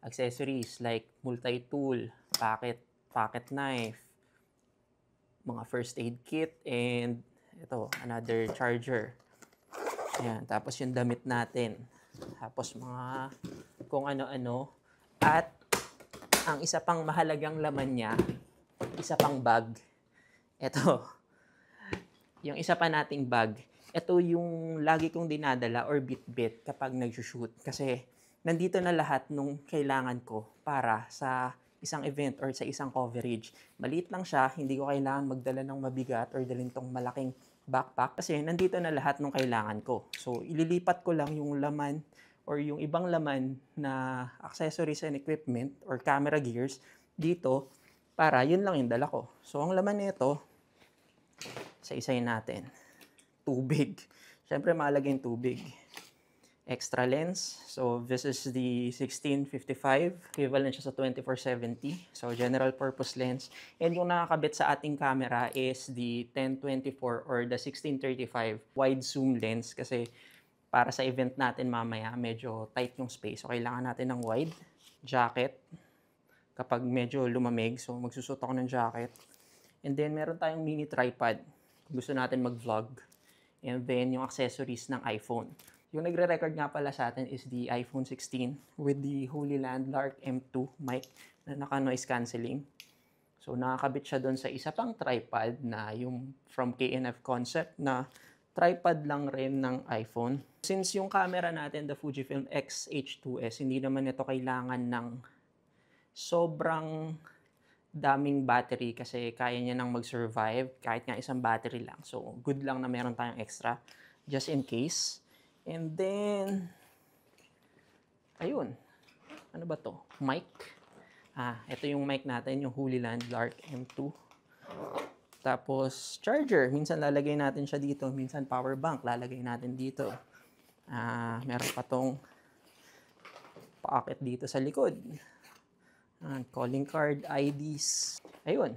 accessories like multi-tool, pocket knife, mga first aid kit, and ito, another charger. Ayan, tapos yung damit natin. Tapos mga kung ano-ano. At ang isa pang mahalagang laman niya, isa pang bag. Ito, yung isa pa nating bag. Ito yung lagi kong dinadala or bit-bit kapag nag-shoot. Kasi nandito na lahat nung kailangan ko para sa isang event or sa isang coverage. Maliit lang siya, hindi ko kailangan magdala ng mabigat or dalhin tong malaking backpack kasi nandito na lahat nung kailangan ko. So, ililipat ko lang yung laman or yung ibang laman na accessories and equipment or camera gears dito para yun lang yung dala ko. So, ang laman nito, isa-isayin natin. Tubig. Siyempre, mahalaga yung tubig. Extra lens. So, this is the 16-55. Equivalent siya sa 24-70. So, general purpose lens. And yung nakakabit sa ating camera is the 10-24 or the 16-35 wide zoom lens. Kasi para sa event natin mamaya, medyo tight yung space. So, kailangan natin ng wide. Jacket. Kapag medyo lumamig. So, magsusot ako ng jacket. And then, meron tayong mini tripod. Gusto natin mag-vlog. And then, yung accessories ng iPhone. Yung nagre-record nga pala sa atin is the iPhone 16 with the Holyland Lark M2 mic na naka-noise cancelling. So, nakakabit siya doon sa isa pang tripod na yung from KNF Concept na tripod lang rin ng iPhone. Since yung camera natin, the Fujifilm X-H2S, hindi naman ito kailangan ng sobrang daming battery kasi kaya niya nang mag-survive kahit nga isang battery lang. So, good lang na meron tayong extra just in case. And then, ayun. Ano ba to? Mic. Ito yung mic natin, yung Holyland Lark M2. Tapos, charger. Minsan lalagay natin siya dito. Minsan power bank. Lalagay natin dito. Meron pa tong pocket dito sa likod. Calling card, IDs. Ayun.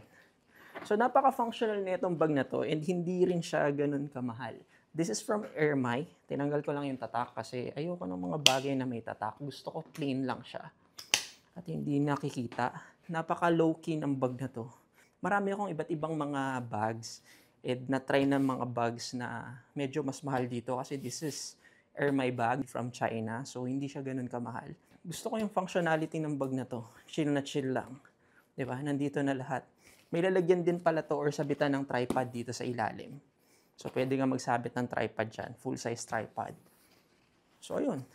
So, napaka-functional na itong bag na to and hindi rin siya ganun kamahal. This is from Ermay. Tinanggal ko lang yung tatak kasi ayoko ng mga bagay na may tatak. Gusto ko plain lang siya. At hindi nakikita. Napaka-low-key ng bag na to. Marami akong iba't ibang mga bags. And na-try ng mga bags na medyo mas mahal dito kasi this is Ermay bag from China. So, hindi siya ganun kamahal. Gusto ko yung functionality ng bag na to. Chill na chill lang. Diba? Nandito na lahat. May lalagyan din pala to or sabitan ng tripod dito sa ilalim. So, pwede nga magsabit ng tripod dyan. Full-size tripod. So, ayun.